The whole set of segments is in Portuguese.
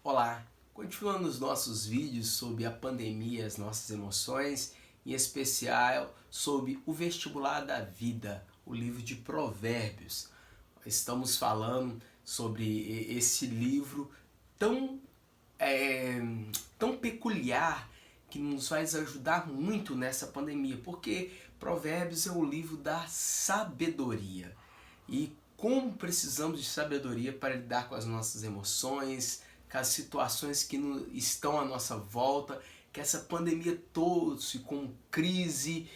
Olá, continuando os nossos vídeos sobre a pandemia, as nossas emoções, em especial sobre o vestibular da vida, o livro de Provérbios. Estamos falando sobre esse livro tão, é, tão peculiar que nos vai ajudar muito nessa pandemia, porque Provérbios é o livro da sabedoria. E como precisamos de sabedoria para lidar com as nossas emoções, com as situações que estão à nossa volta, que essa pandemia trouxe como crise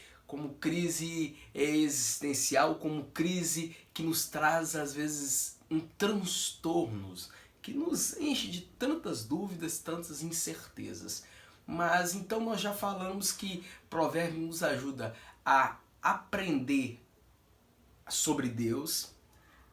existencial, como crise que nos traz às vezes transtornos, que nos enche de tantas dúvidas, tantas incertezas. Mas então nós já falamos que Provérbios nos ajuda a aprender sobre Deus,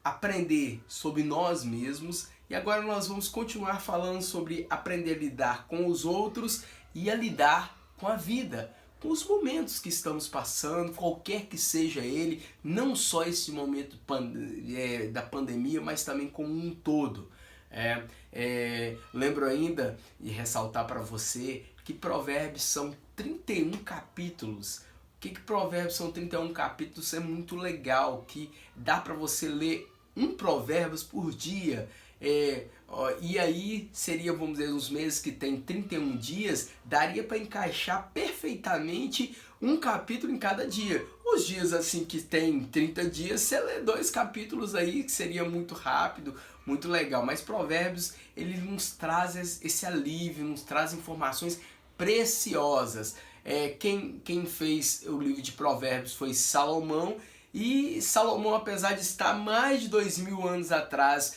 aprender sobre nós mesmos, e agora nós vamos continuar falando sobre aprender a lidar com os outros e a lidar com a vida, com os momentos que estamos passando, qualquer que seja ele, não só esse momento da pandemia, mas também como um todo. Lembro ainda e ressaltar para você que Provérbios são 31 capítulos. O que Provérbios são 31 capítulos? É muito legal, que dá para você ler um Provérbios por dia. E aí seria, vamos dizer, os meses que tem 31 dias, daria para encaixar perfeitamente um capítulo em cada dia. Os dias assim que tem 30 dias, você lê 2 capítulos aí, que seria muito rápido, muito legal. Mas Provérbios, ele nos traz esse alívio, nos traz informações preciosas. Quem fez o livro de Provérbios foi Salomão, e Salomão, apesar de estar mais de 2000 anos atrás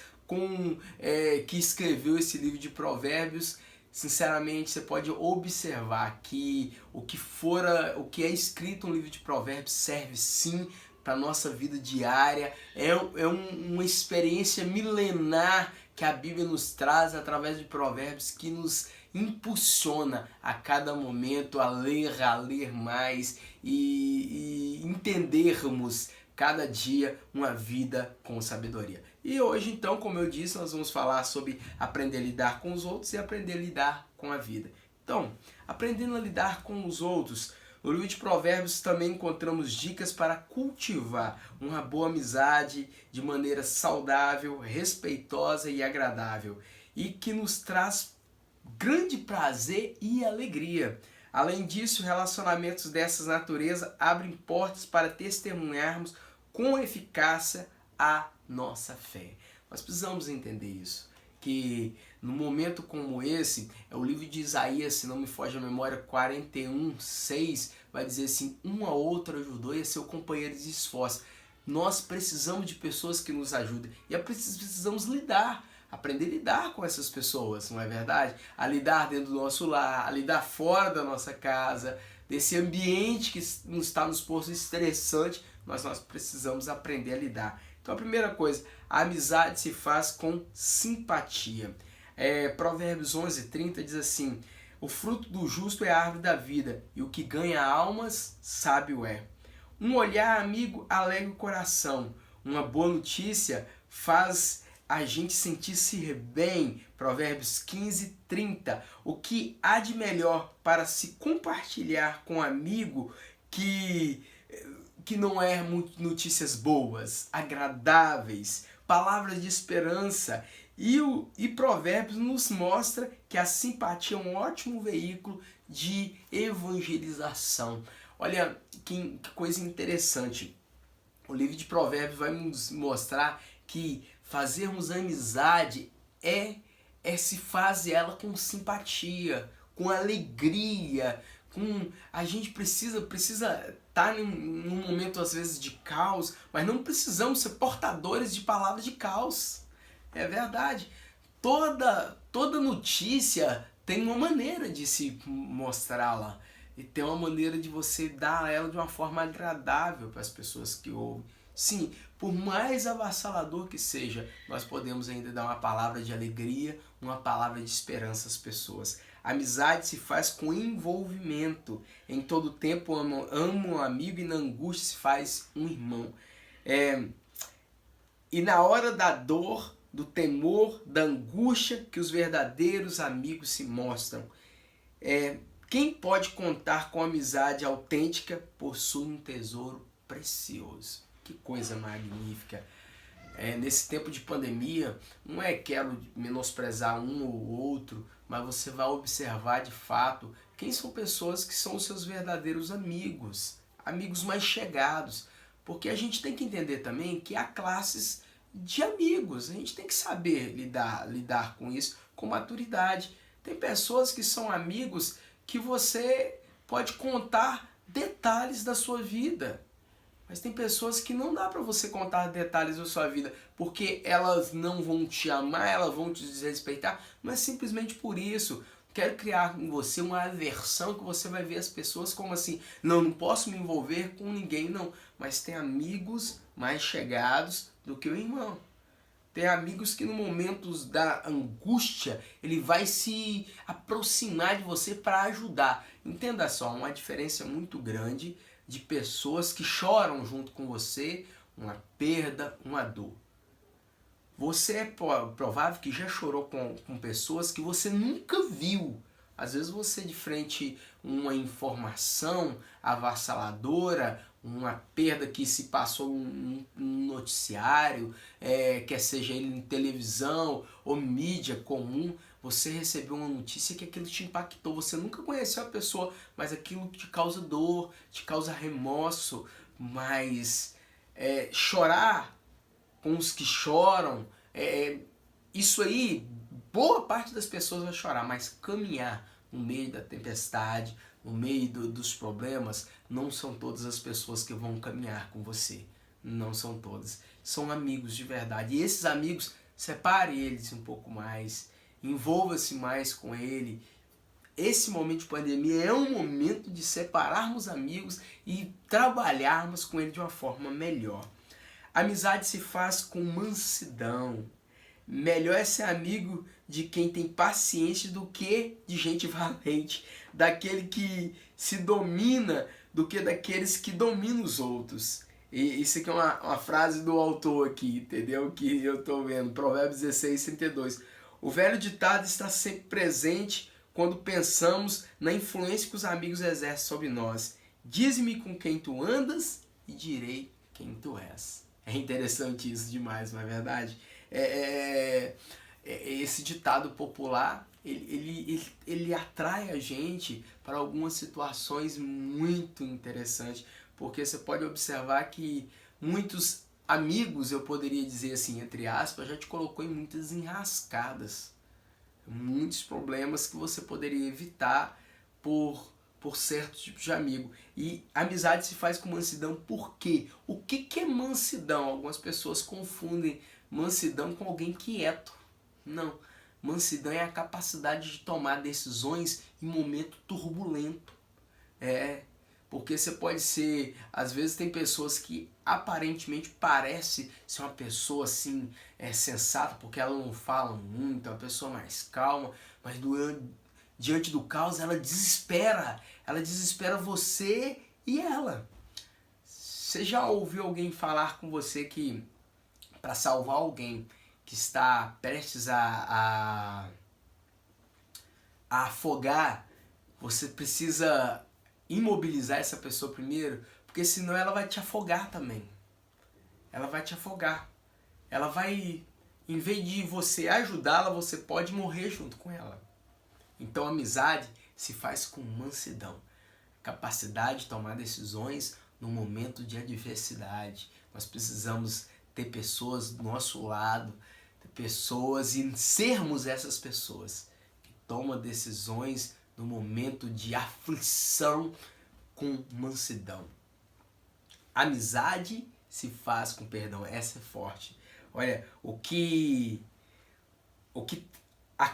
que escreveu esse livro de Provérbios, sinceramente você pode observar que o que é escrito no livro de Provérbios serve sim para a nossa vida diária, uma experiência milenar que a Bíblia nos traz através de Provérbios, que nos impulsiona a cada momento a ler mais e entendermos cada dia uma vida com sabedoria. E hoje então, como eu disse, nós vamos falar sobre aprender a lidar com os outros e aprender a lidar com a vida. Então, aprendendo a lidar com os outros, no livro de Provérbios também encontramos dicas para cultivar uma boa amizade de maneira saudável, respeitosa e agradável, e que nos traz grande prazer e alegria. Além disso, relacionamentos dessas natureza abrem portas para testemunharmos com eficácia a nossa fé. Nós precisamos entender isso, que num momento como esse, o livro de Isaías, se não me foge a memória, 41:6, vai dizer assim: um a outro ajudou e é seu companheiro de esforço. Nós precisamos de pessoas que nos ajudem e precisamos aprender a lidar com essas pessoas, não é verdade? A lidar dentro do nosso lar, a lidar fora da nossa casa, desse ambiente que está nos posto estressante, nós precisamos aprender a lidar. Então a primeira coisa, a amizade se faz com simpatia. Provérbios 11:30 diz assim: o fruto do justo é a árvore da vida, e o que ganha almas, sábio é. Um olhar amigo alegra o coração, uma boa notícia faz a gente sentir-se bem. Provérbios 15:30. O que há de melhor para se compartilhar com um amigo que não é notícias boas, agradáveis, palavras de esperança. E Provérbios nos mostra que a simpatia é um ótimo veículo de evangelização. Olha que coisa interessante. O livro de Provérbios vai nos mostrar que fazermos amizade se fazer ela com simpatia, com alegria, a gente precisa estar num momento às vezes de caos, mas não precisamos ser portadores de palavras de caos. É verdade. Toda notícia tem uma maneira de se mostrá-la, e tem uma maneira de você dar ela de uma forma agradável para as pessoas que ouvem. Sim, por mais avassalador que seja, nós podemos ainda dar uma palavra de alegria, uma palavra de esperança às pessoas. A amizade se faz com envolvimento. Em todo tempo amo um amigo, e na angústia se faz um irmão. E na hora da dor, do temor, da angústia que os verdadeiros amigos se mostram. Quem pode contar com amizade autêntica possui um tesouro precioso. Que coisa magnífica! Nesse tempo de pandemia, não quero menosprezar um ou outro, mas você vai observar de fato quem são pessoas que são os seus verdadeiros amigos, amigos mais chegados. Porque a gente tem que entender também que há classes de amigos, a gente tem que saber lidar com isso com maturidade. Tem pessoas que são amigos que você pode contar detalhes da sua vida. Mas tem pessoas que não dá para você contar detalhes da sua vida, porque elas não vão te amar, elas vão te desrespeitar, mas simplesmente por isso. Quero criar em você uma aversão que você vai ver as pessoas como assim, não posso me envolver com ninguém, não. Mas tem amigos mais chegados do que o irmão. Tem amigos que no momento da angústia, ele vai se aproximar de você para ajudar. Entenda só, uma diferença muito grande de pessoas que choram junto com você uma perda, uma dor. Você é provável que já chorou com pessoas que você nunca viu. Às vezes você de frente a uma informação avassaladora, uma perda que se passou num noticiário, quer seja ele em televisão ou mídia comum, você recebeu uma notícia que aquilo te impactou. Você nunca conheceu a pessoa, mas aquilo te causa dor, te causa remorso. Mas chorar com os que choram, isso aí, boa parte das pessoas vai chorar, mas caminhar no meio da tempestade, no meio dos problemas, não são todas as pessoas que vão caminhar com você. Não são todas. São amigos de verdade. E esses amigos, separe eles um pouco mais, envolva-se mais com ele. Esse momento de pandemia é um momento de separarmos amigos e trabalharmos com ele de uma forma melhor. Amizade se faz com mansidão. Melhor é ser amigo de quem tem paciência do que de gente valente, daquele que se domina do que daqueles que dominam os outros. E isso aqui é uma frase do autor aqui, entendeu? Que eu estou vendo, Provérbios 16, 32. O velho ditado está sempre presente quando pensamos na influência que os amigos exercem sobre nós. Dize-me com quem tu andas e direi quem tu és. É interessante isso demais, não é verdade? Esse ditado popular, ele atrai a gente para algumas situações muito interessantes, porque você pode observar que muitos amigos, eu poderia dizer assim, entre aspas, já te colocou em muitas enrascadas, muitos problemas que você poderia evitar por certos tipos de amigo. E amizade se faz com mansidão. Por quê? O que é mansidão? Algumas pessoas confundem mansidão com alguém quieto. Não. Mansidão é a capacidade de tomar decisões em momento turbulento. Porque você pode ser... Às vezes tem pessoas que aparentemente parece ser uma pessoa assim, sensata, porque ela não fala muito, é uma pessoa mais calma, mas diante do caos ela desespera você e ela. Você já ouviu alguém falar com você que para salvar alguém que está prestes a afogar, você precisa imobilizar essa pessoa primeiro, porque senão ela vai te afogar também. Ela vai te afogar. Ela vai, em vez de você ajudá-la, você pode morrer junto com ela. Então a amizade se faz com mansidão, capacidade de tomar decisões no momento de adversidade. Nós precisamos ter pessoas do nosso lado, ter pessoas e sermos essas pessoas que tomam decisões no momento de aflição com mansidão. Amizade se faz com perdão, essa é forte. Olha, o que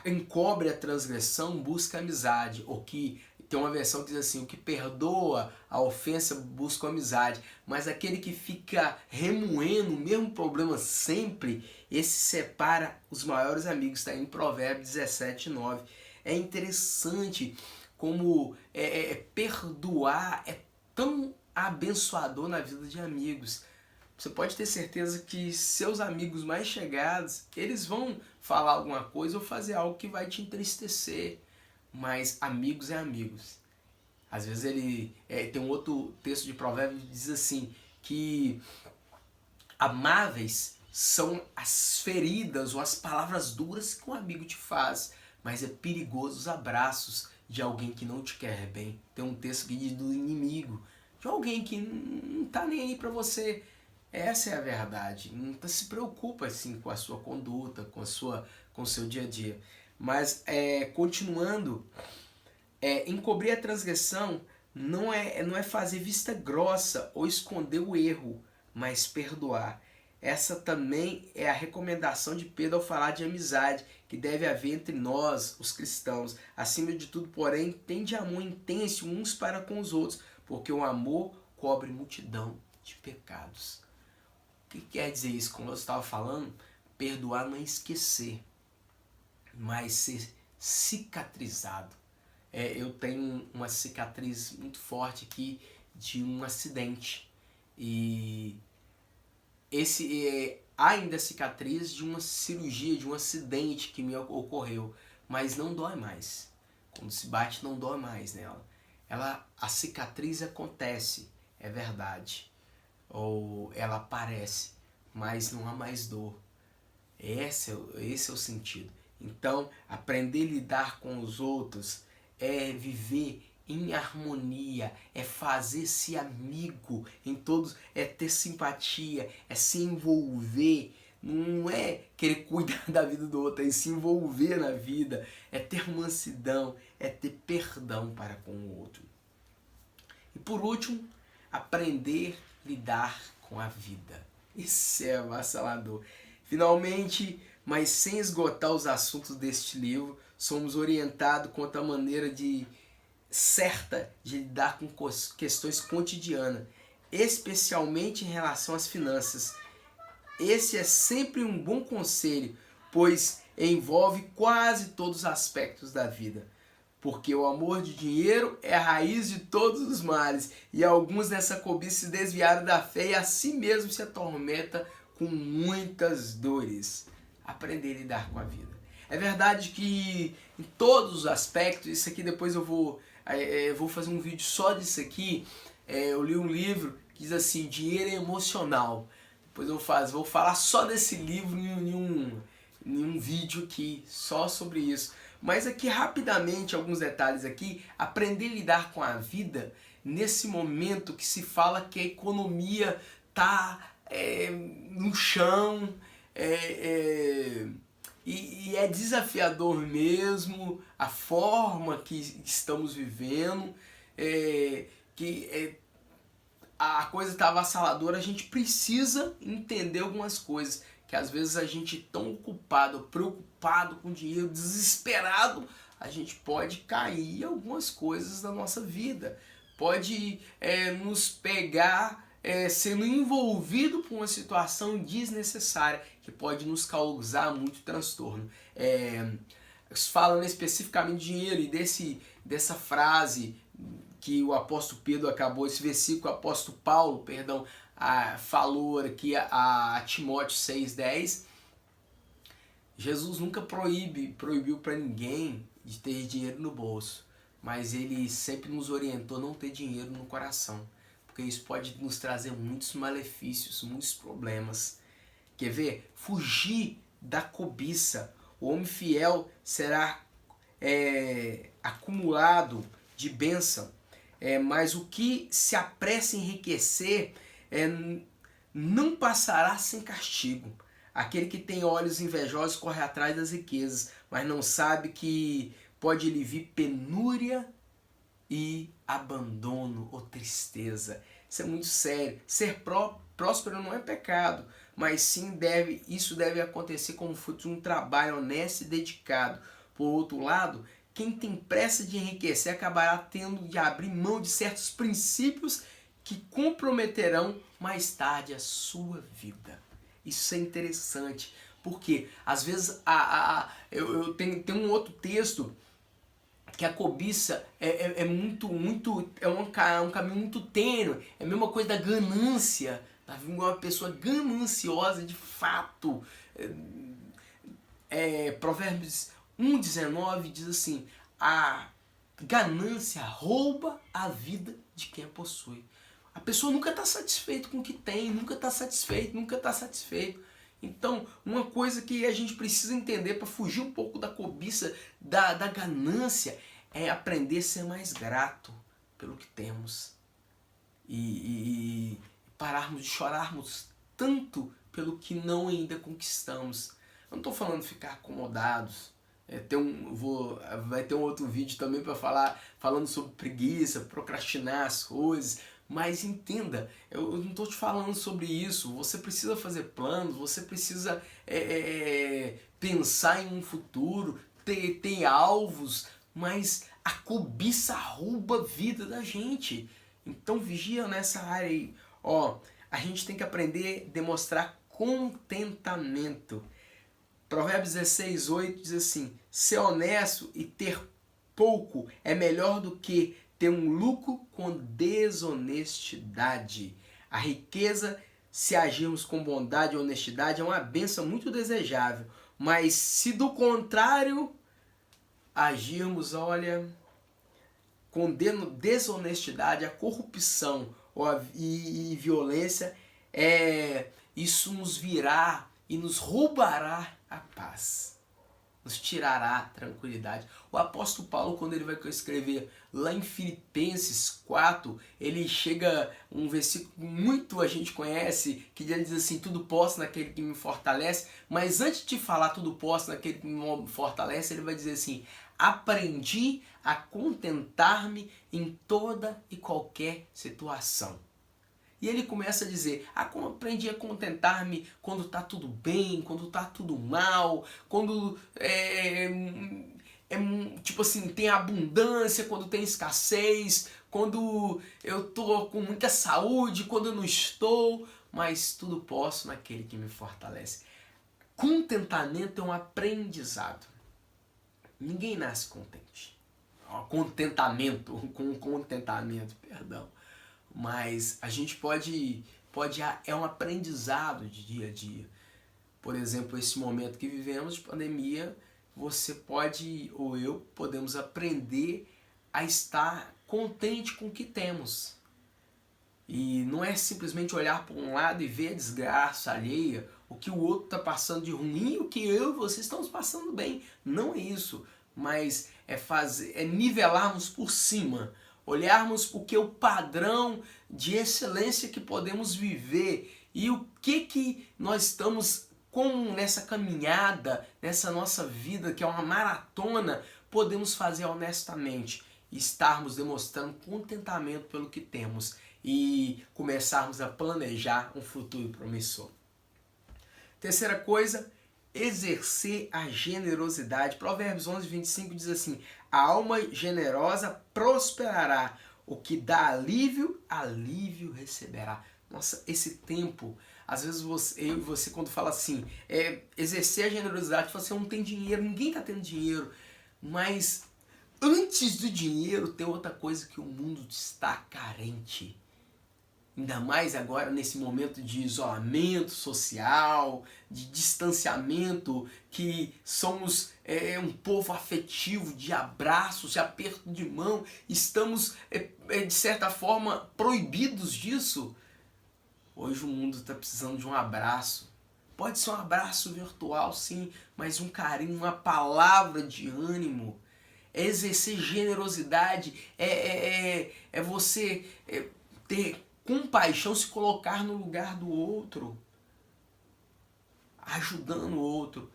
encobre a transgressão busca amizade. O que tem uma versão que diz assim: o que perdoa a ofensa busca amizade. Mas aquele que fica remoendo o mesmo problema sempre, esse separa os maiores amigos. Está em Provérbios 17, 9. É interessante como perdoar é tão abençoador na vida de amigos. você pode ter certeza que seus amigos mais chegados, eles vão falar alguma coisa ou fazer algo que vai te entristecer. Mas amigos é amigos. Às vezes tem um outro texto de Provérbios que diz assim, que amáveis são as feridas ou as palavras duras que um amigo te faz, mas é perigoso os abraços de alguém que não te quer bem. Tem um texto que diz do inimigo, de alguém que não tá nem aí para você. Essa é a verdade. Não se preocupa assim com a sua conduta, com o seu dia a dia. Mas continuando, encobrir a transgressão não é fazer vista grossa ou esconder o erro, mas perdoar. Essa também é a recomendação de Pedro ao falar de amizade que deve haver entre nós, os cristãos. Acima de tudo, porém, tende amor intenso uns para com os outros, porque o amor cobre multidão de pecados. O que quer dizer isso? Como eu estava falando, perdoar não é esquecer, mas ser cicatrizado. Eu tenho uma cicatriz muito forte aqui de um acidente. E há ainda cicatriz de uma cirurgia, de um acidente que me ocorreu, mas não dói mais. Quando se bate, não dói mais nela. A cicatriz acontece, é verdade, ou ela aparece, mas não há mais dor. Esse é o sentido. Então, aprender a lidar com os outros é viver em harmonia, é fazer-se amigo em todos, é ter simpatia, é se envolver, não é querer cuidar da vida do outro, é se envolver na vida, é ter mansidão, é ter perdão para com o outro. E por último, aprender a lidar com a vida. Isso é avassalador. Finalmente, mas sem esgotar os assuntos deste livro, somos orientados quanto à maneira certa de lidar com questões cotidianas, especialmente em relação às finanças. Esse é sempre um bom conselho, pois envolve quase todos os aspectos da vida. Porque o amor de dinheiro é a raiz de todos os males, e alguns nessa cobiça se desviaram da fé e a si mesmo se atormenta com muitas dores. Aprender a lidar com a vida. É verdade que em todos os aspectos, isso aqui depois eu vou fazer um vídeo só disso aqui. Eu li um livro que diz assim, dinheiro é emocional. Depois eu vou falar só desse livro em um vídeo aqui, só sobre isso. Mas aqui rapidamente, alguns detalhes aqui, aprender a lidar com a vida nesse momento que se fala que a economia está no chão, e é desafiador mesmo a forma que estamos vivendo, a coisa está avassaladora. A gente precisa entender algumas coisas, que às vezes a gente tão ocupado, preocupado com dinheiro, desesperado, a gente pode cair em algumas coisas da nossa vida, pode nos pegar sendo envolvido por uma situação desnecessária que pode nos causar muito transtorno. Falando especificamente de dinheiro e dessa frase que o apóstolo Pedro acabou, esse versículo que o apóstolo Paulo, falou aqui a Timóteo 6,10, Jesus nunca proibiu para ninguém de ter dinheiro no bolso, mas ele sempre nos orientou a não ter dinheiro no coração, porque isso pode nos trazer muitos malefícios, muitos problemas. Quer ver? Fugir da cobiça. O homem fiel será acumulado de bênção, mas o que se apressa em enriquecer não passará sem castigo. Aquele que tem olhos invejosos corre atrás das riquezas, mas não sabe que pode lhe vir penúria e abandono ou tristeza. Isso é muito sério. Ser próspero não é pecado, mas sim isso deve acontecer como fruto de um trabalho honesto e dedicado. Por outro lado, quem tem pressa de enriquecer acabará tendo de abrir mão de certos princípios que comprometerão mais tarde a sua vida. Isso é interessante, porque às vezes eu tenho um outro texto que a cobiça é um caminho muito tênue, é a mesma coisa da ganância, Davi é uma pessoa gananciosa de fato. Provérbios 1,19 diz assim: a ganância rouba a vida de quem a possui. A pessoa nunca está satisfeita com o que tem, nunca está satisfeito, nunca está satisfeito. Então, uma coisa que a gente precisa entender para fugir um pouco da cobiça, da ganância, é aprender a ser mais grato pelo que temos. E pararmos de chorarmos tanto pelo que não ainda conquistamos. Eu não estou falando de ficar acomodados. Vai ter um outro vídeo também para falando sobre preguiça, procrastinar as coisas. Mas entenda, eu não estou te falando sobre isso. Você precisa fazer planos, você precisa pensar em um futuro, ter alvos, mas a cobiça rouba a vida da gente. Então vigia nessa área aí. A gente tem que aprender a demonstrar contentamento. Provérbios 16:8 diz assim: ser honesto e ter pouco é melhor do que ter um lucro com desonestidade. A riqueza, se agirmos com bondade e honestidade, é uma bênção muito desejável. Mas se do contrário agirmos, com desonestidade, a corrupção e violência, isso nos virá e nos roubará a paz, nos tirará a tranquilidade. O apóstolo Paulo, quando ele vai escrever lá em Filipenses 4, ele chega um versículo que muito a gente conhece, que ele diz assim: tudo posso naquele que me fortalece. Mas antes de falar tudo posso naquele que me fortalece, ele vai dizer assim: aprendi a contentar-me em toda e qualquer situação. E ele começa a dizer: aprendi a contentar-me quando está tudo bem, quando está tudo mal, quando tipo assim, tem abundância, quando tem escassez, quando eu estou com muita saúde, quando eu não estou, mas tudo posso naquele que me fortalece. Contentamento é um aprendizado. Ninguém nasce contente. Contentamento, perdão. Mas a gente é um aprendizado de dia a dia. Por exemplo, esse momento que vivemos de pandemia, você pode, ou eu, podemos aprender a estar contente com o que temos. E não é simplesmente olhar para um lado e ver a desgraça alheia, o que o outro está passando de ruim e o que eu e você estamos passando bem. Não é isso, mas é nivelarmos por cima, olharmos o que é o padrão de excelência que podemos viver e o que nós estamos, como nessa caminhada, nessa nossa vida que é uma maratona, podemos fazer honestamente e estarmos demonstrando contentamento pelo que temos e começarmos a planejar um futuro promissor. Terceira coisa, exercer a generosidade. Provérbios 11:25 diz assim: a alma generosa prosperará, o que dá alívio, alívio receberá. Nossa, esse tempo, às vezes eu e você quando fala assim, exercer a generosidade, você não tem dinheiro, ninguém está tendo dinheiro, mas antes do dinheiro tem outra coisa que o mundo está carente. Ainda mais agora nesse momento de isolamento social, de distanciamento, que somos um povo afetivo, de abraços, de aperto de mão, estamos de certa forma proibidos disso. Hoje o mundo está precisando de um abraço. Pode ser um abraço virtual, sim, mas um carinho, uma palavra de ânimo. É exercer generosidade, é você ter compaixão, se colocar no lugar do outro, ajudando o outro.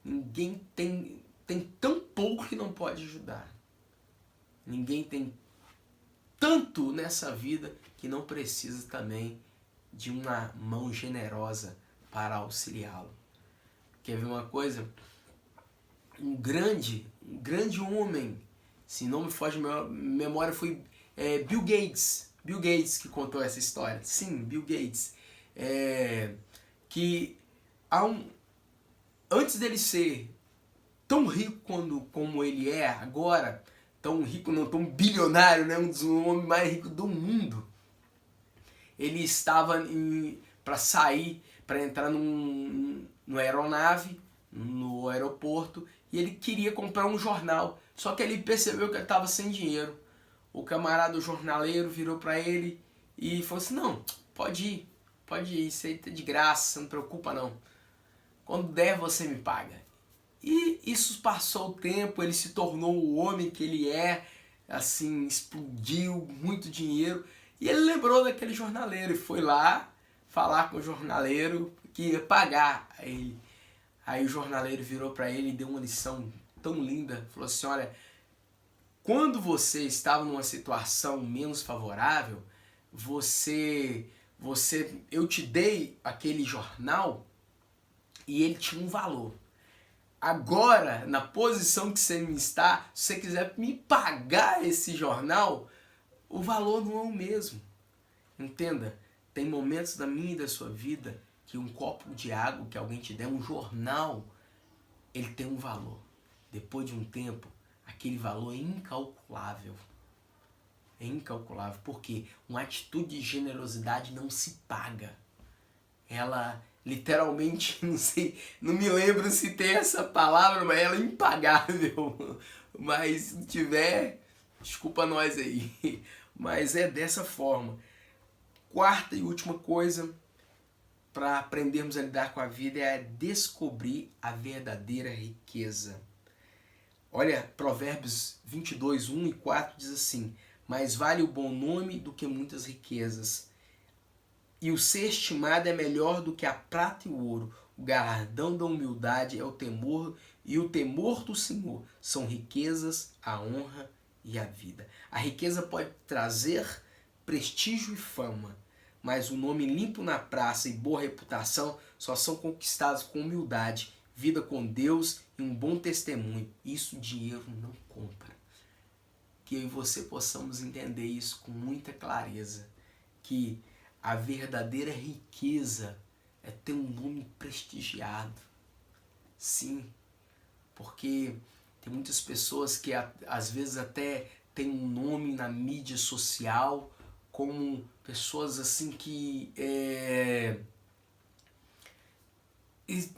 Ninguém tem tão pouco que não pode ajudar. Ninguém tem tanto nessa vida que não precisa também de uma mão generosa para auxiliá-lo. Quer ver uma coisa? Um grande homem, se não me foge a memória, foi Bill Gates. Bill Gates que contou essa história. Sim, Bill Gates. Que antes dele ser tão rico como ele é agora, tão rico, não tão bilionário, né? Um dos homens mais ricos do mundo, ele estava para sair, para entrar numa aeronave, no aeroporto, e ele queria comprar um jornal, só que ele percebeu que ele estava sem dinheiro. O camarada, o jornaleiro, virou para ele e falou assim, não, pode ir, isso aí tá de graça, você não preocupa não. Quando der, você me paga. E isso passou o tempo, ele se tornou o homem que ele é, assim, explodiu, muito dinheiro. E ele lembrou daquele jornaleiro e foi lá falar com o jornaleiro que ia pagar a ele. Aí o jornaleiro virou para ele e deu uma lição tão linda. Falou assim, olha, quando você estava numa situação menos favorável, eu te dei aquele jornal e ele tinha um valor. Agora, na posição que você está, se você quiser me pagar esse jornal, o valor não é o mesmo. Entenda, tem momentos da minha e da sua vida que um copo de água que alguém te der, um jornal, ele tem um valor. Depois de um tempo, aquele valor é incalculável. É incalculável, porque uma atitude de generosidade não se paga. Ela literalmente, não sei, não me lembro se tem essa palavra, mas ela é impagável. Mas se tiver, desculpa nós aí. Mas é dessa forma. Quarta e última coisa para aprendermos a lidar com a vida é descobrir a verdadeira riqueza. Olha, Provérbios 22, 1 e 4 diz assim, mais vale o bom nome do que muitas riquezas, e o ser estimado é melhor do que a prata e o ouro. O galardão da humildade é o temor, e o temor do Senhor são riquezas, a honra e a vida. A riqueza pode trazer prestígio e fama, mas o nome limpo na praça e boa reputação só são conquistados com humildade, vida com Deus e um bom testemunho. Isso dinheiro não compra. Que eu e você possamos entender isso com muita clareza, que a verdadeira riqueza é ter um nome prestigiado. Sim, porque tem muitas pessoas que às vezes até têm um nome na mídia social como pessoas assim que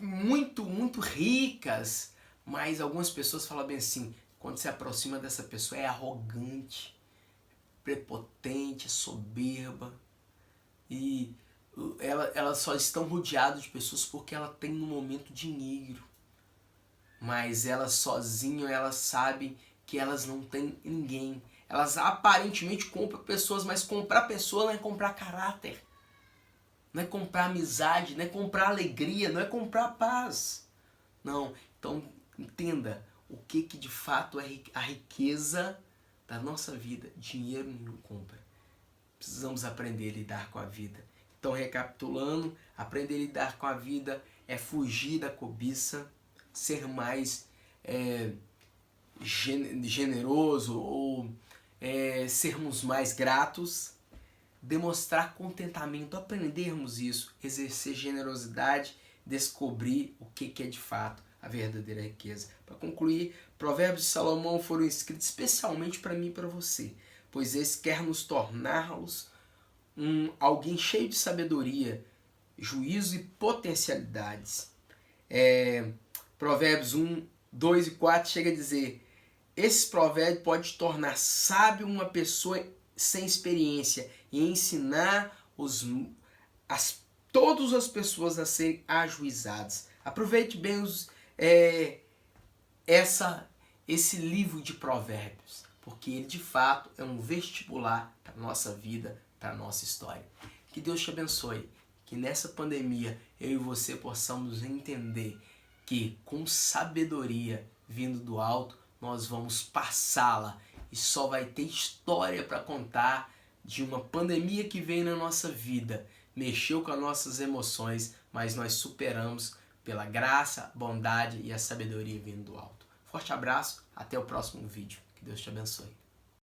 muito ricas, mas algumas pessoas falam bem assim, quando se aproxima dessa pessoa é arrogante, prepotente, soberba, e elas só estão rodeadas de pessoas porque ela tem no momento dinheiro, mas elas sozinhas, elas sabem que elas não têm ninguém. Elas aparentemente compram pessoas, mas comprar pessoa não é comprar caráter, não é comprar amizade, não é comprar alegria, não é comprar paz. Não, então entenda o que de fato é a riqueza da nossa vida. Dinheiro não compra. Precisamos aprender a lidar com a vida. Então, recapitulando, aprender a lidar com a vida é fugir da cobiça, ser mais generoso ou sermos mais gratos, demonstrar contentamento, aprendermos isso, exercer generosidade, descobrir o que é de fato a verdadeira riqueza. Para concluir, Provérbios de Salomão foram escritos especialmente para mim e para você, pois esse quer nos torná-los alguém cheio de sabedoria, juízo e potencialidades. Provérbios 1, 2 e 4 chega a dizer, esse provérbio pode tornar sábio uma pessoa sem experiência e ensinar todas as pessoas a serem ajuizadas. Aproveite bem esse livro de provérbios, porque ele de fato é um vestibular para a nossa vida, para a nossa história. Que Deus te abençoe, que nessa pandemia eu e você possamos entender que com sabedoria vindo do alto nós vamos passá-la e só vai ter história para contar de uma pandemia que veio na nossa vida, mexeu com as nossas emoções, mas nós superamos pela graça, bondade e a sabedoria vindo do alto. Forte abraço, até o próximo vídeo. Que Deus te abençoe.